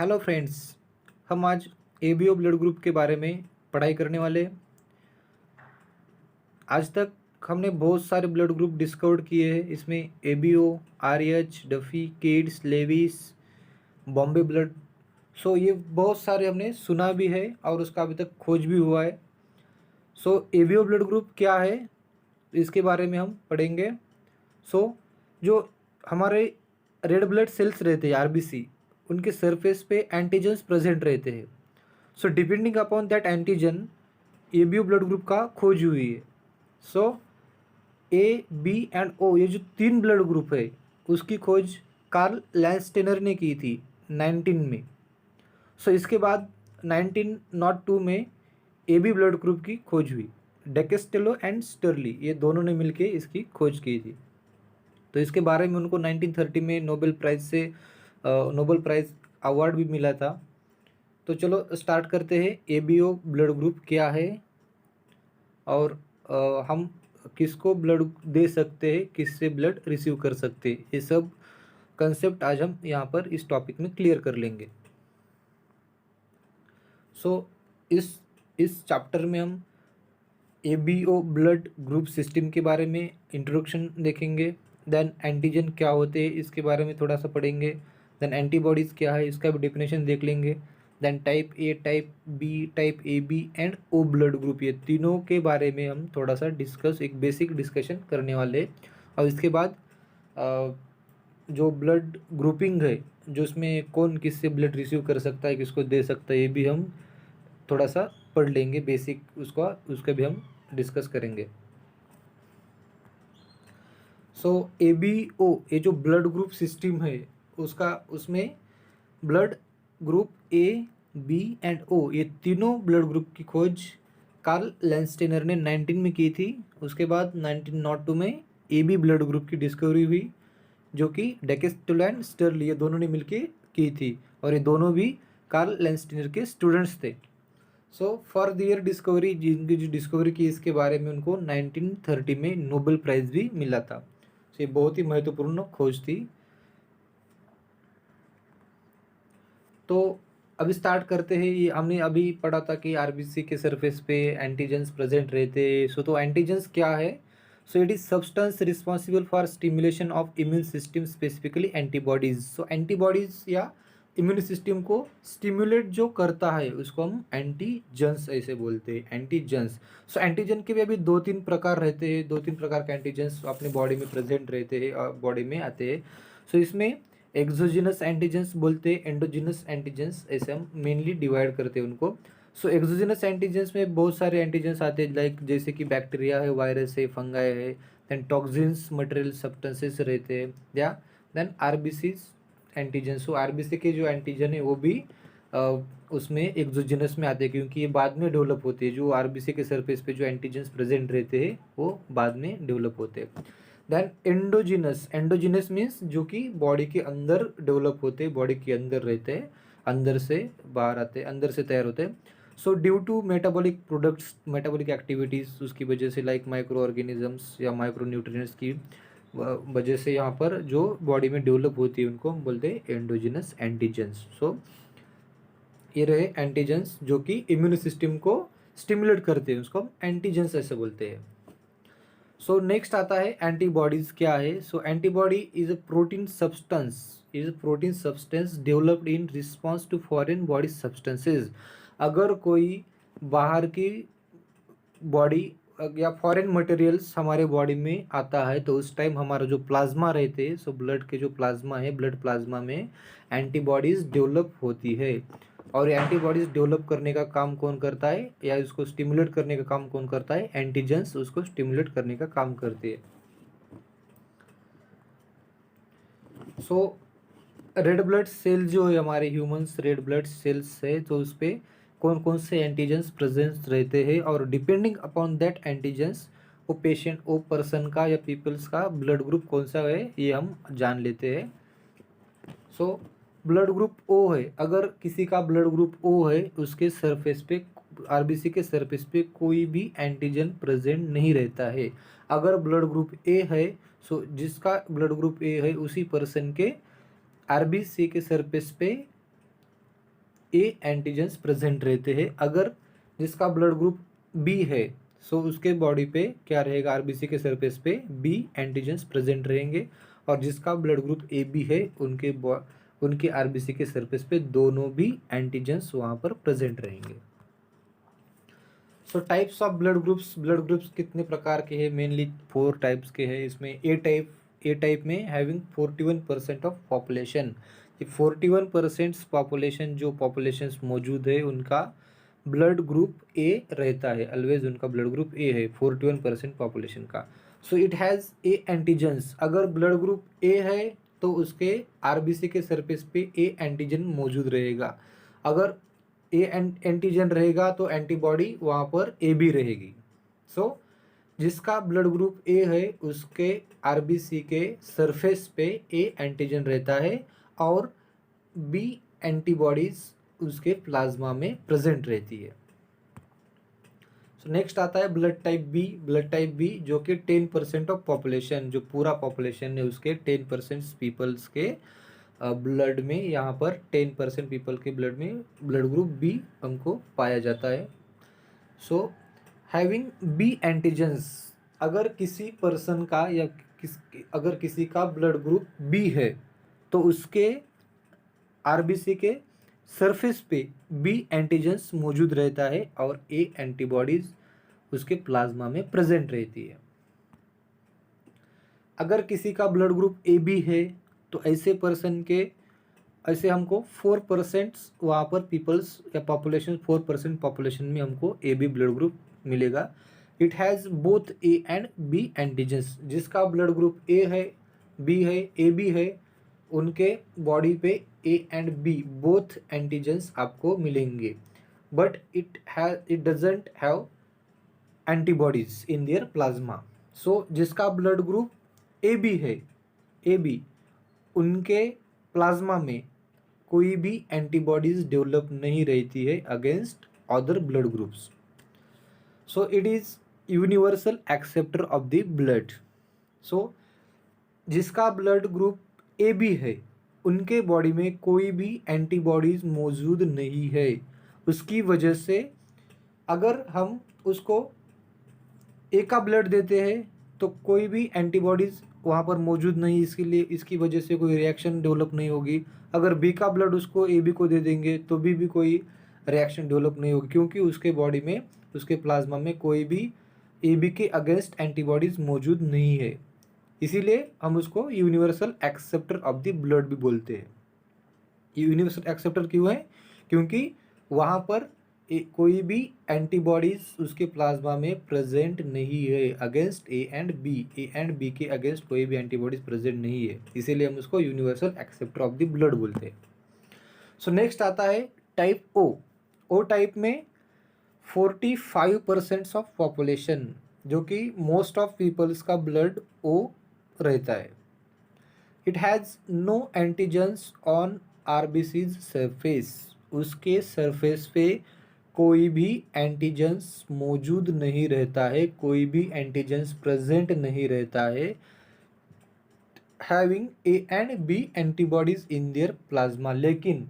Hello friends. हम आज ABO blood group के बारे में पढ़ाई करने वाले हैं। आज तक हमने बहुत सारे ब्लड ग्रुप डिस्कवर किए हैं। इसमें ABO, Rh, Duffy, Kidds, Lewis, Bombay blood. ये बहुत सारे हमने सुना भी है और उसका अभी तक खोज भी हुआ है। एबीओ ब्लड ग्रुप क्या है इसके बारे में हम पढ़ेंगे। सो जो हमारे रेड ब्लड सेल्स रहते हैं आरबीसी, उनके सरफेस पे एंटीजन्स प्रेजेंट रहते हैं। Depending upon that antigen ABO blood group का खोज हुई है। सो ए, बी एंड ओ, ये जो तीन ब्लड ग्रुप है उसकी खोज कार्ल लैंडस्टेनर ने की थी 19 में। इसके बाद 1902 में एबी ब्लड ग्रुप की खोज हुई। डेकेस्टेलो एंड स्टर्ली, ये दोनों ने मिलके इसकी खोज की थी। तो इसके बारे में उनको 1930 में नोबेल प्राइज़ अवार्ड भी मिला था। तो चलो स्टार्ट करते हैं। एबीओ ब्लड ग्रुप क्या है और हम किसको ब्लड दे सकते हैं, किससे ब्लड रिसीव कर सकते हैं, ये सब कंसेप्ट आज हम यहाँ पर इस टॉपिक में क्लियर कर लेंगे। इस चैप्टर में हम एबीओ ब्लड ग्रुप सिस्टम के बारे में इंट्रोडक्शन देखेंगे। देन एंटीजन क्या होते हैं इसके बारे में थोड़ा सा पढ़ेंगे। देन एंटीबॉडीज़ क्या है इसका भी डेफिनेशन देख लेंगे। Then type A, type B, type A B and O blood group, ये तीनों के बारे में हम थोड़ा सा एक बेसिक डिस्कशन करने वाले हैं। और इसके बाद जो ब्लड ग्रुपिंग है, जो उसमें कौन किससे ब्लड रिसीव कर सकता है, किसको दे सकता है, ये भी हम थोड़ा सा पढ़ लेंगे बेसिक, उसका भी हम डिस्कस करेंगे। एबीओ, ये जो ब्लड ग्रुप सिस्टम है उसमें blood group A, B and O, ये तीनों ब्लड ग्रुप की खोज कार्ल लैंडस्टेनर ने 19 में की थी। उसके बाद 1902 में एबी ब्लड ग्रुप की डिस्कवरी हुई, जो कि डेकेस्टेलो एंड स्टर्ली, ये दोनों ने मिलके की थी और ये दोनों भी कार्ल लैंडस्टेनर के स्टूडेंट्स थे। फॉर दियर डिस्कवरी, जिनकी जो डिस्कवरी की इसके बारे में उनको 1930 में नोबेल प्राइज़ भी मिला था। ये बहुत ही महत्वपूर्ण खोज थी। तो अभी स्टार्ट करते हैं। ये हमने अभी पढ़ा था कि आरबीसी के सरफेस पे एंटीजेंस प्रेजेंट रहते हैं। तो एंटीजेंस क्या है? It is substance responsible for stimulation of immune system, specifically antibodies. Antibodies या इम्यून सिस्टम को स्टिमुलेट जो करता है उसको हम एंटीजेंस ऐसे बोलते हैं, एंटीजेंस। एंटीजन के भी अभी दो तीन प्रकार रहते हैं, दो तीन प्रकार के एंटीजेंस अपने बॉडी में प्रेजेंट रहते हैं और बॉडी में आते हैं। इसमें एक्सोजिनस एंटीजेंस बोलते हैं, एंडोजिनस एंटीजेंस, ऐसे हम मेनली डिवाइड करते हैं उनको। एक्सोजिनस एंटीजेंस में बहुत सारे एंटीजेंस आते हैं, लाइक जैसे कि बैक्टीरिया है, वायरस है, फंगाई है। देन टॉक्सिन्स, मटेरियल सब्सटेंसेस रहते हैं। या देन आरबीसी एंटीजेंस। आरबीसी के जो एंटीजन है वो भी उसमें एक्सोजिनस में आते हैं, क्योंकि ये बाद में डेवलप होते हैं। जो आरबीसी के सरफेस पे जो एंटीजेंस प्रेजेंट रहते हैं वो बाद में डेवलप होते हैं। देन एंडोजिनस, एंडोजिनस मीन्स जो कि बॉडी के अंदर डेवलप होते हैं, बॉडी के अंदर रहते हैं, अंदर से बाहर आते हैं, अंदर से तैयार होते हैं। Due to metabolic products, metabolic activities, उसकी वजह से लाइक माइक्रो ऑर्गेनिजम्स या माइक्रो न्यूट्रिएंट्स की वजह से यहाँ पर जो बॉडी में डेवलप होती है उनको हम बोलते हैं एंडोजिनस एंटीजेंस। ये रहे एंटीजेंस जो कि इम्यून सिस्टम को स्टिमुलेट करते हैं, उसको हम एंटीजेंस ऐसे बोलते हैं। नेक्स्ट आता है एंटीबॉडीज क्या है। Antibody is a protein substance developed in response to foreign body substances. अगर कोई बाहर की बॉडी या फॉरेन मटेरियल्स हमारे बॉडी में आता है तो उस टाइम हमारा जो प्लाज्मा रहते हैं, ब्लड के जो प्लाज्मा है, ब्लड प्लाज्मा में एंटीबॉडीज डेवलप होती है। और एंटीबॉडीज डेवलप करने का काम कौन करता है, या इसको स्टिमुलेट करने का काम कौन करता है? एंटीजेंस उसको स्टिमुलेट करने का काम करते हैं। रेड ब्लड सेल जो है हमारे ह्यूमंस रेड ब्लड सेल्स है, तो उस पर कौन कौन से एंटीजेंस प्रेजेंस रहते हैं और डिपेंडिंग अपॉन दैट एंटीजेंस वो पर्सन का या पीपल्स का ब्लड ग्रुप कौन सा है ये हम जान लेते हैं। ब्लड ग्रुप ओ है। अगर किसी का ब्लड ग्रुप ओ है, उसके सरफेस पे, आरबीसी के सरफेस पे कोई भी एंटीजन प्रेजेंट नहीं रहता है। अगर ब्लड ग्रुप ए है, जिसका ब्लड ग्रुप ए है उसी पर्सन के आरबीसी के सरफेस पे ए एंटीजेंस प्रेजेंट रहते हैं। अगर जिसका ब्लड ग्रुप बी है सो उसके बॉडी पे क्या रहेगा, आरबीसी के सरफेस पे बी एंटीजेंस प्रेजेंट रहेंगे, और जिसका ब्लड ग्रुप ए बी है उनके आरबीसी के सरफेस पे दोनों भी एंटीजेंस वहाँ पर प्रेजेंट रहेंगे। सो टाइप्स ऑफ ब्लड ग्रुप्स कितने प्रकार के हैं, मेनली 4 टाइप्स के हैं। इसमें ए टाइप में हैविंग 41% ऑफ पॉपुलेशन, ये 41% पॉपुलेशन जो पॉपुलेशन मौजूद है उनका ब्लड ग्रुप ए रहता है, ऑलवेज उनका ब्लड ग्रुप ए है 41% पॉपुलेशन का। So it has a antigens, अगर ब्लड ग्रुप ए है तो उसके आरबीसी के सरफेस पे ए एंटीजन मौजूद रहेगा। अगर ए एंटीजन रहेगा तो एंटीबॉडी वहाँ पर ए भी रहेगी। सो जिसका ब्लड ग्रुप ए है उसके आरबीसी के सरफेस पे ए एंटीजन रहता है और बी एंटीबॉडीज उसके प्लाज्मा में प्रेजेंट रहती है। सो नेक्स्ट आता है blood type B. Blood type B जो कि 10% ऑफ पॉपुलेशन, जो पूरा पॉपुलेशन है उसके 10% पीपल्स के ब्लड में, यहाँ पर 10% पीपल के ब्लड में ब्लड ग्रुप बी हमको पाया जाता है। सो हैविंग बी एंटीजेंस, अगर किसी पर्सन का या अगर किसी का ब्लड ग्रुप बी है तो उसके आरबीसी के सरफेस पे बी एंटीजेंस मौजूद रहता है और ए एंटीबॉडीज उसके प्लाज्मा में प्रेजेंट रहती है। अगर किसी का ब्लड ग्रुप ए बी है तो ऐसे हमको 4% वहाँ पर पीपल्स या पॉपुलेशन 4% पॉपुलेशन में हमको ए बी ब्लड ग्रुप मिलेगा। It has both A and B antigens, जिसका ब्लड ग्रुप ए है बी है ए बी है उनके बॉडी पे A and B both antigens आपको मिलेंगे, but it doesn't have antibodies in their plasma. So जिसका ब्लड ग्रुप ए बी है ए बी उनके प्लाज्मा में कोई भी एंटीबॉडीज डेवलप नहीं रहती है against other blood groups. So it is universal acceptor of the blood. So जिसका ब्लड ग्रुप ए बी है उनके बॉडी में कोई भी एंटीबॉडीज मौजूद नहीं है, उसकी वजह से अगर हम उसको ए का ब्लड देते हैं तो कोई भी एंटीबॉडीज़ वहाँ पर मौजूद नहीं, इसकी वजह से कोई रिएक्शन डेवलप नहीं होगी। अगर बी का ब्लड उसको ए बी को दे देंगे तो भी कोई रिएक्शन डेवलप नहीं होगी, क्योंकि उसके बॉडी में उसके प्लाज्मा में कोई भी ए बी के अगेंस्ट एंटीबॉडीज़ मौजूद नहीं है। इसीलिए हम उसको universal acceptor of the blood भी बोलते हैं। ये यूनिवर्सल एक्सेप्टर क्यों है, क्योंकि वहाँ पर कोई भी एंटीबॉडीज उसके प्लाज्मा में प्रेजेंट नहीं है अगेंस्ट ए एंड बी के अगेंस्ट कोई भी एंटीबॉडीज प्रेजेंट नहीं है, इसीलिए हम उसको universal acceptor of the blood बोलते हैं। सो नेक्स्ट आता है टाइप ओ टाइप में 45% ऑफ पॉपुलेशन, जो कि मोस्ट ऑफ पीपल्स का ब्लड ओ रहता है। It has no antigens on RBCs surface, उसके सरफेस पे कोई भी एंटीजेंस मौजूद नहीं रहता है, कोई भी एंटीजेंस प्रेजेंट नहीं रहता है। Having A and B antibodies in their plasma, लेकिन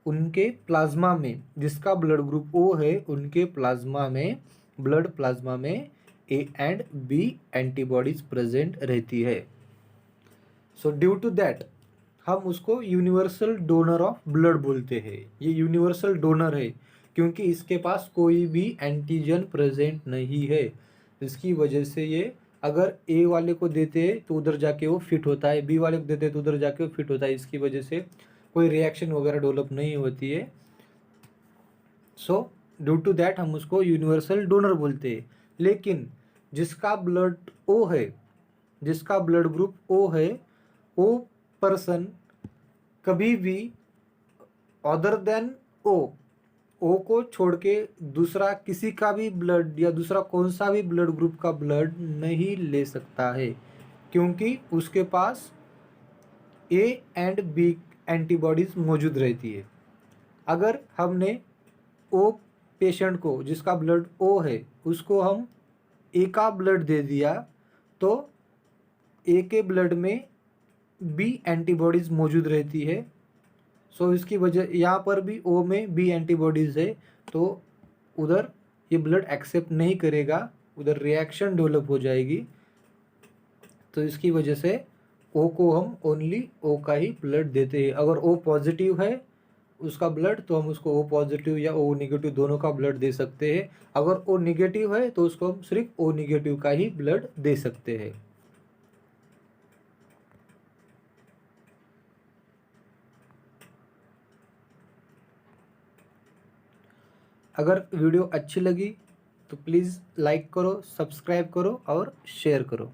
उनके प्लाज्मा में जिसका ब्लड ग्रुप ओ है उनके ब्लड प्लाज्मा में A and B antibodies present रहती है। सो ड्यू टू दैट हम उसको यूनिवर्सल डोनर ऑफ ब्लड बोलते हैं। ये यूनिवर्सल डोनर है क्योंकि इसके पास कोई भी एंटीजन प्रेजेंट नहीं है, इसकी वजह से ये अगर ए वाले को देते हैं तो उधर जाके वो फिट होता है, बी वाले को देते हैं तो उधर जाके वो फिट होता है, इसकी वजह से कोई रिएक्शन वगैरह डेवलप नहीं होती है। सो ड्यू टू दैट हम उसको यूनिवर्सल डोनर बोलते हैं। लेकिन जिसका ब्लड ओ है, जिसका ब्लड ग्रुप ओ है, वो पर्सन कभी भी अदर देन ओ को छोड़ के दूसरा किसी का भी ब्लड या दूसरा कौन सा भी ब्लड ग्रुप का ब्लड नहीं ले सकता है, क्योंकि उसके पास ए एंड बी एंटीबॉडीज़ मौजूद रहती है। अगर हमने ओ पेशेंट को जिसका ब्लड ओ है उसको हम ए का ब्लड दे दिया तो ए के ब्लड में बी एंटीबॉडीज़ मौजूद रहती है। सो इसकी वजह यहाँ पर भी ओ में बी एंटीबॉडीज़ है, तो उधर ये ब्लड एक्सेप्ट नहीं करेगा, उधर रिएक्शन डेवलप हो जाएगी। तो इसकी वजह से ओ को हम ओनली ओ का ही ब्लड देते हैं। अगर ओ पॉजिटिव है उसका ब्लड, तो हम उसको ओ पॉजिटिव या ओ निगेटिव दोनों का ब्लड दे सकते हैं। अगर ओ निगेटिव है तो उसको हम सिर्फ ओ निगेटिव का ही ब्लड दे सकते हैं। अगर वीडियो अच्छी लगी तो प्लीज़ लाइक करो, सब्सक्राइब करो और शेयर करो।